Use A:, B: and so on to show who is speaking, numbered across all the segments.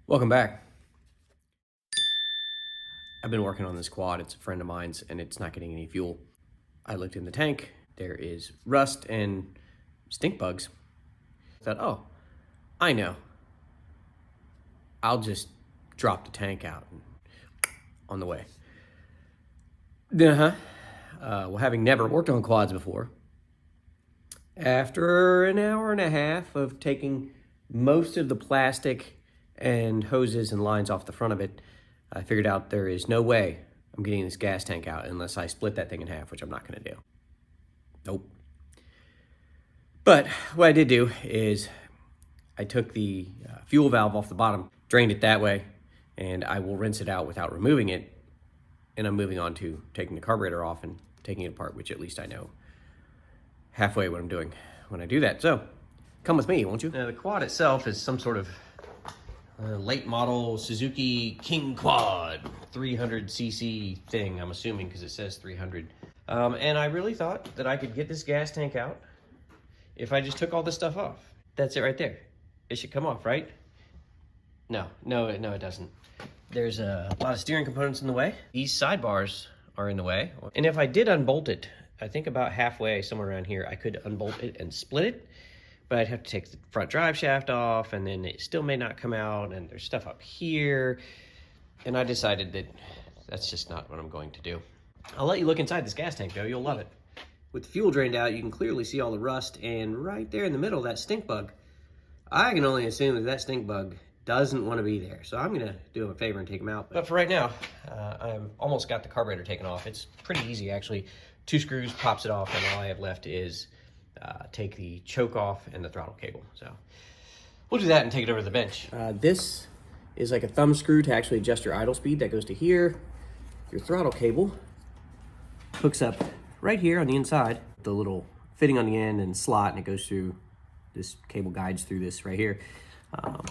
A: Welcome back. I've been working on this quad. It's a friend of mine's and it's not getting any fuel. I looked in the tank. There is rust and stink bugs. I thought, oh, I know. I'll just drop the tank out on the way. Well, having never worked on quads before, after an hour and a half of taking most of the plastic and hoses and lines off the front of it, I figured out there is no way I'm getting this gas tank out unless I split that thing in half, which I'm not gonna do. Nope. But what I did do is I took the fuel valve off the bottom, drained it that way, and I will rinse it out without removing it. And I'm moving on to taking the carburetor off and taking it apart, which at least I know halfway what I'm doing when I do that. So come with me, won't you? Now the quad itself is some sort of late model Suzuki King Quad 300cc thing, I'm assuming, because it says 300. And I really thought that I could get this gas tank out if I just took all this stuff off. That's it right there. It should come off, right? No, it doesn't. There's a lot of steering components in the way. These sidebars are in the way. And if I did unbolt it, I think about halfway, somewhere around here, I could unbolt it and split it, but I'd have to take the front drive shaft off, and then it still may not come out, and there's stuff up here. And I decided that that's just not what I'm going to do. I'll let you look inside this gas tank, though. You'll love it. With the fuel drained out, you can clearly see all the rust, and right there in the middle, that stink bug. I can only assume that that stink bug doesn't want to be there. So I'm gonna do him a favor and take him out. But for right now, I've almost got the carburetor taken off. It's pretty easy, actually. 2 screws, pops it off, and all I have left is take the choke off and the throttle cable. So we'll do that and take it over to the bench. This is like a thumb screw to actually adjust your idle speed. That goes to here. Your throttle cable hooks up right here on the inside. The little fitting on the end and slot, and it goes through, this cable guides through this right here.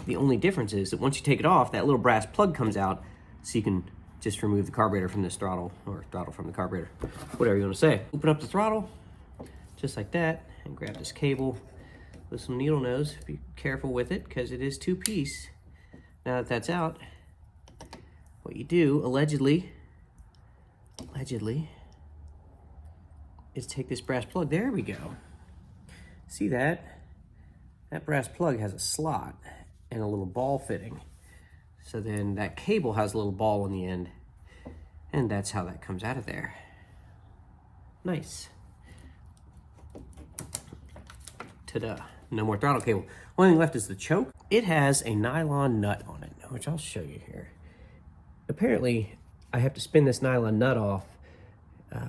A: The only difference is that once you take it off, that little brass plug comes out, so you can just remove the carburetor from this throttle, or throttle from the carburetor, whatever you want to say. Open up the throttle, just like that, and grab this cable with some needle nose. Be careful with it, because it is 2-piece. Now that that's out, what you do, allegedly, is take this brass plug. There we go. See that? That brass plug has a slot and a little ball fitting. So then that cable has a little ball on the end, and that's how that comes out of there. Nice. Ta-da. No more throttle cable. Only thing left is the choke. It has a nylon nut on it, which I'll show you here. Apparently, I have to spin this nylon nut off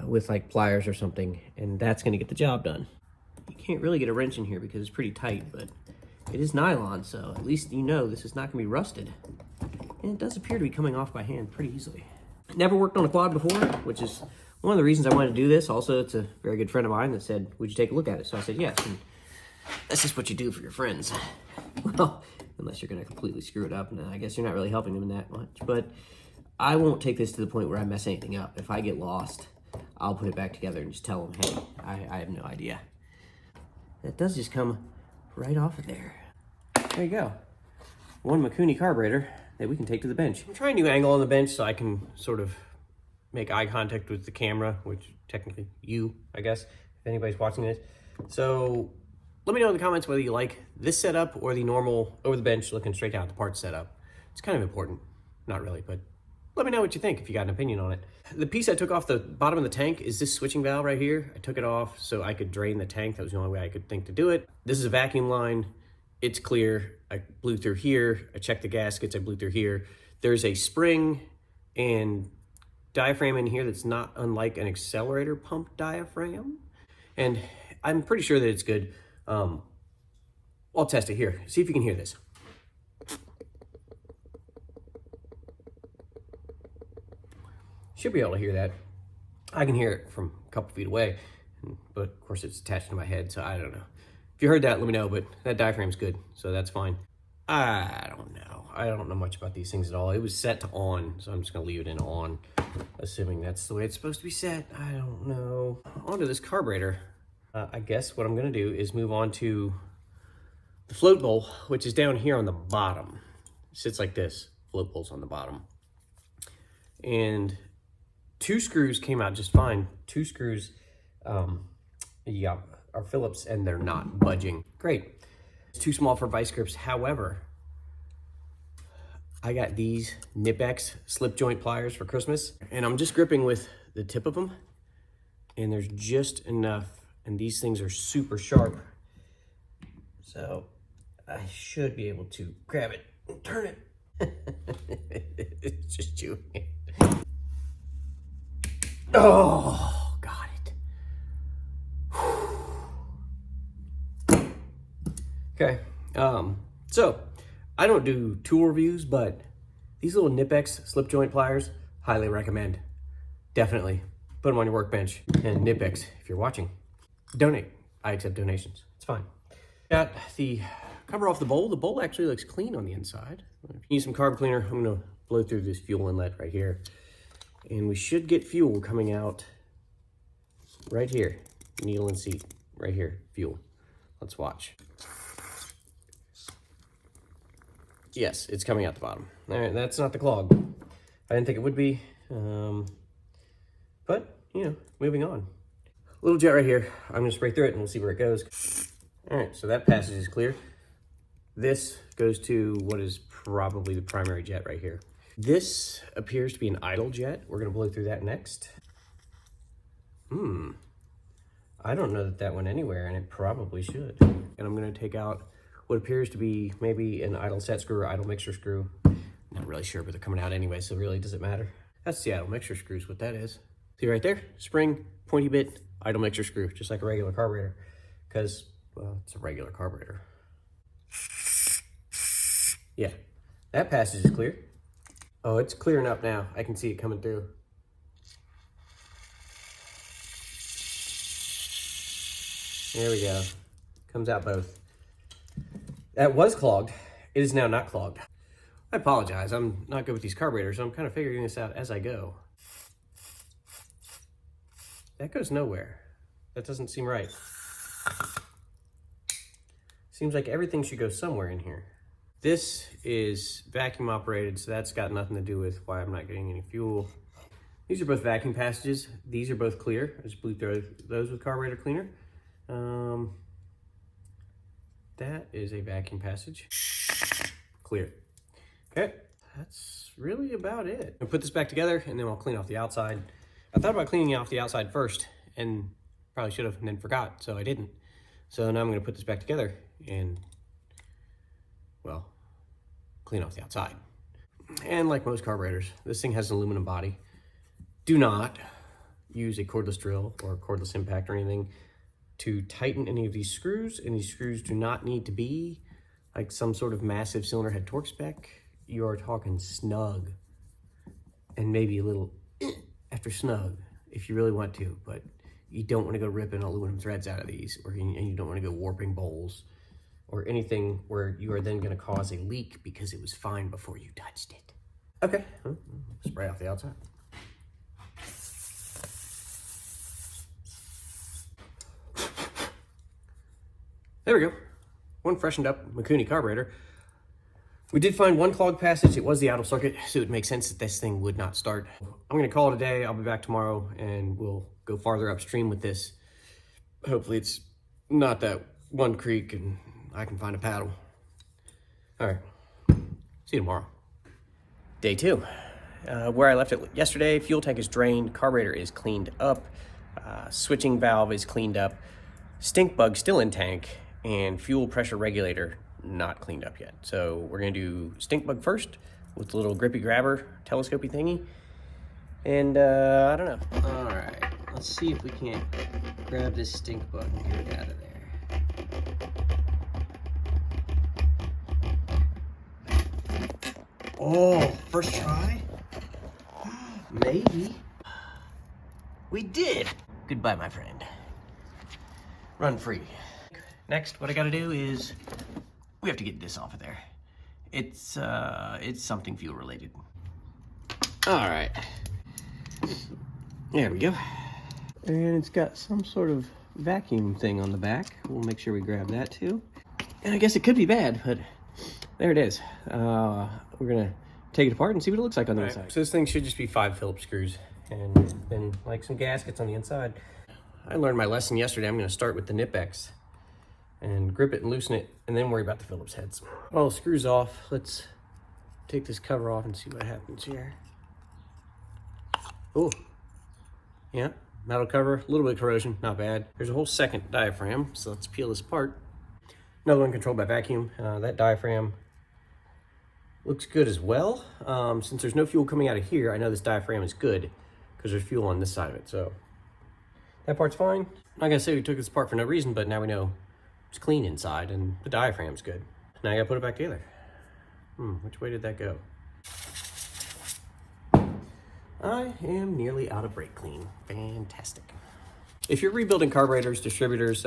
A: with like pliers or something, and that's gonna get the job done. You can't really get a wrench in here because it's pretty tight, but it is nylon, so at least you know this is not gonna be rusted. And it does appear to be coming off by hand pretty easily. Never worked on a quad before, which is one of the reasons I wanted to do this. Also, it's a very good friend of mine that said, would you take a look at it? So I said yes, and that's just what you do for your friends. Well, unless you're gonna completely screw it up, and I guess you're not really helping them that much. But I won't take this to the point where I mess anything up. If I get lost, I'll put it back together and just tell them, hey, I have no idea. That does just come right off of there. There you go. One Mikuni carburetor that we can take to the bench. I'm trying a new angle on the bench so I can sort of make eye contact with the camera, which technically you, I guess, if anybody's watching this. So let me know in the comments whether you like this setup or the normal over the bench looking straight down at the parts setup. It's kind of important. Not really, but let me know what you think if you got an opinion on it. The piece I took off the bottom of the tank is this switching valve right here. I took it off so I could drain the tank. That was the only way I could think to do it. This is a vacuum line. It's clear. I blew through here. I checked the gaskets. I blew through here. There's a spring and diaphragm in here that's not unlike an accelerator pump diaphragm. And I'm pretty sure that it's good. I'll test it here. See if you can hear this. Should be able to hear that. I can hear it from a couple feet away, but of course it's attached to my head, so I don't know. If you heard that, let me know, but that diaphragm's good, so that's fine. I don't know. I don't know much about these things at all. It was set to on, so I'm just gonna leave it in on, assuming that's the way it's supposed to be set. I don't know. Onto this carburetor. I guess what I'm gonna do is move on to the float bowl, which is down here on the bottom. sits like this, float poles on the bottom. And 2 screws came out just fine. 2 screws, yeah, are Phillips and they're not budging. Great. It's too small for vice grips. However, I got these Nip-X slip joint pliers for Christmas, and I'm just gripping with the tip of them, and there's just enough, and these things are super sharp. So I should be able to grab it and turn it. It's just chewing it. Oh, got it. Okay, so I don't do tool reviews, but these little Nip-X slip joint pliers, highly recommend. Definitely put them on your workbench. And Nip-X, if you're watching, donate. I accept donations. It's fine. Got the cover off the bowl. The bowl actually looks clean on the inside. If you need some carb cleaner, I'm gonna blow through this fuel inlet right here. And we should get fuel coming out right here. Needle and seat, right here, fuel. Let's watch. Yes, it's coming out the bottom. All right, that's not the clog. I didn't think it would be, but, you know, moving on. Little jet right here. I'm gonna spray through it and we'll see where it goes. All right, so that passage is clear. This goes to what is probably the primary jet right here. This appears to be an idle jet. We're gonna blow through that next. I don't know that went anywhere, and it probably should. And I'm gonna take out what appears to be maybe an idle set screw or idle mixer screw. Not really sure, but they're coming out anyway, so really does it matter? That's the idle mixer screw is what that is. See right there? Spring, pointy bit, idle mixer screw, just like a regular carburetor. Because, well, it's a regular carburetor. Yeah, that passage is clear. Oh, it's clearing up now. I can see it coming through. There we go. Comes out both. That was clogged. It is now not clogged. I apologize. I'm not good with these carburetors, so I'm kind of figuring this out as I go. That goes nowhere. That doesn't seem right. Seems like everything should go somewhere in here. This is vacuum operated, so that's got nothing to do with why I'm not getting any fuel. These are both vacuum passages. These are both clear. I just blew through those with carburetor cleaner. That is a vacuum passage. Clear. Okay, that's really about it. I'll put this back together and then I'll clean off the outside. I thought about cleaning off the outside first and probably should have and then forgot, so I didn't. So now I'm gonna put this back together and, well, clean off the outside. And like most carburetors, this thing has an aluminum body. Do not use a cordless drill or a cordless impact or anything to tighten any of these screws, and these screws do not need to be like some sort of massive cylinder head torque spec. You are talking snug and maybe a little after snug if you really want to, but you don't want to go ripping aluminum threads out of these, and you don't want to go warping bowls or anything where you are then going to cause a leak because it was fine before you touched it. Okay, spray off the outside. There we go. One freshened up Mikuni carburetor. We did find one clogged passage. It was the idle circuit, so it makes sense that this thing would not start. I'm gonna call it a day. I'll be back tomorrow and we'll go farther upstream with this. Hopefully it's not that one creek and I can find a paddle. All right, see you tomorrow. Day 2. Where I left it yesterday, fuel tank is drained, carburetor is cleaned up, switching valve is cleaned up, stink bug still in tank, and fuel pressure regulator not cleaned up yet. So we're gonna do stink bug first with the little grippy grabber telescopy thingy. And I don't know. All right, let's see if we can't grab this stink bug and get it out of there. Oh, first try? Maybe. We did. Goodbye, my friend. Run free. Next, what I gotta do is we have to get this off of there. It's something fuel related. All right. There we go. And it's got some sort of vacuum thing on the back. We'll make sure we grab that too. And I guess it could be bad, but there it is. We're gonna take it apart and see what it looks like on the inside. So this thing should just be 5 Phillips screws and then like some gaskets on the inside. I learned my lesson yesterday. I'm gonna start with the Nip-X and grip it and loosen it and then worry about the Phillips heads. All the screws off. Let's take this cover off and see what happens here. Oh, yeah, metal cover, a little bit of corrosion, not bad. There's a whole second diaphragm, so let's peel this apart. Another one controlled by vacuum. That diaphragm looks good as well. Since there's no fuel coming out of here, I know this diaphragm is good because there's fuel on this side of it, so that part's fine. I'm not gonna say we took this apart for no reason, but now we know it's clean inside and the diaphragm's good. Now I gotta put it back together. Which way did that go? I am nearly out of brake clean. Fantastic. If you're rebuilding carburetors, distributors,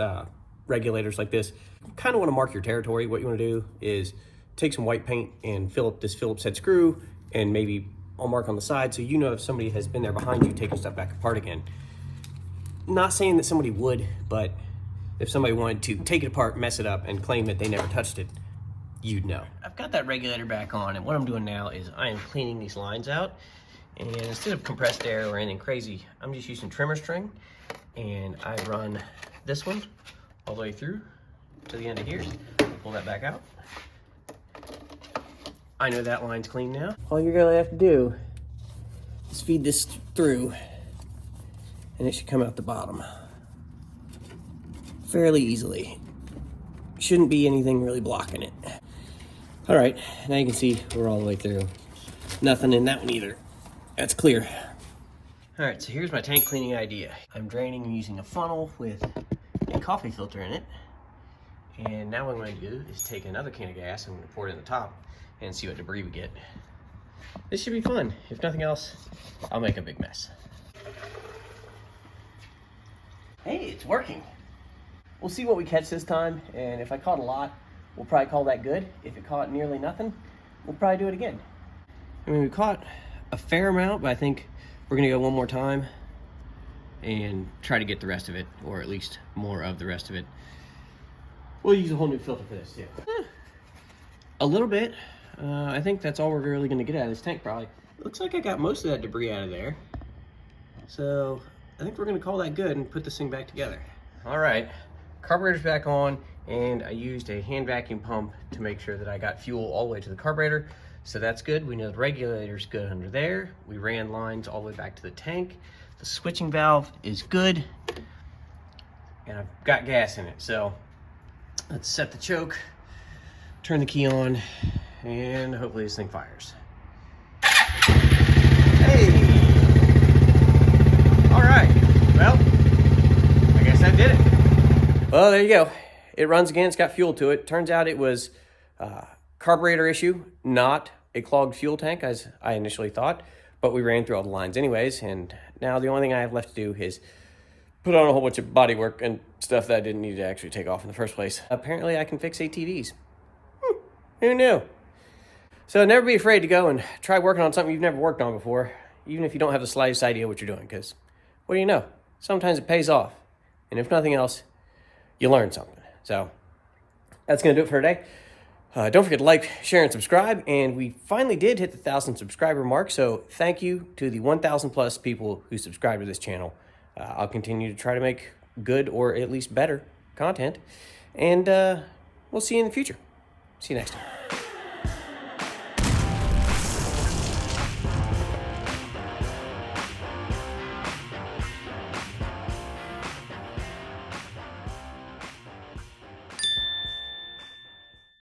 A: regulators like this, you kind of want to mark your territory. What you want to do is take some white paint and fill up this Phillips head screw and maybe I'll mark on the side so you know if somebody has been there behind you taking stuff back apart again. Not saying that somebody would, but if somebody wanted to take it apart, mess it up, and claim that they never touched it, you'd know. I've got that regulator back on, and what I'm doing now is I am cleaning these lines out. And instead of compressed air or anything crazy, I'm just using trimmer string, and I run this one all the way through to the end of here. Pull that back out. I know that line's clean now. All you're gonna have to do is feed this through, and it should come out the bottom fairly easily. Shouldn't be anything really blocking it. All right, now you can see we're all the way through. Nothing in that one either. That's clear. All right, so here's my tank cleaning idea. I'm draining using a funnel with a coffee filter in it. And now what I'm going to do is take another can of gas, I'm going to pour it in the top and see what debris we get. This should be fun. If nothing else, I'll make a big mess. Hey, it's working. We'll see what we catch this time, and if I caught a lot, we'll probably call that good. If it caught nearly nothing, we'll probably do it again. I mean, we caught a fair amount, but I think we're gonna go one more time and try to get the rest of it, or at least more of the rest of it. We'll use a whole new filter for this too. A little bit. I think that's all we're really gonna get out of this tank probably. Looks like I got most of that debris out of there. So I think we're gonna call that good and put this thing back together. All right, carburetor's back on, and I used a hand vacuum pump to make sure that I got fuel all the way to the carburetor. So that's good. We know the regulator's good under there. We ran lines all the way back to the tank. The switching valve is good. And I've got gas in it. So let's set the choke, turn the key on, and hopefully this thing fires. Hey! All right, well, I guess that did it. Well, there you go. It runs again, it's got fuel to it. Turns out it was carburetor issue, not a clogged fuel tank as I initially thought, but we ran through all the lines anyways, and now the only thing I have left to do is put on a whole bunch of body work and stuff that I didn't need to actually take off in the first place. Apparently I can fix ATVs. Who knew? So never be afraid to go and try working on something you've never worked on before, even if you don't have the slightest idea what you're doing, because what do you know? Sometimes it pays off, and if nothing else, you learn something. So that's going to do it for today. Don't forget to like, share, and subscribe. And we finally did hit the 1,000 subscriber mark. So thank you to the 1,000 plus people who subscribe to this channel. I'll continue to try to make good or at least better content. And we'll see you in the future. See you next time.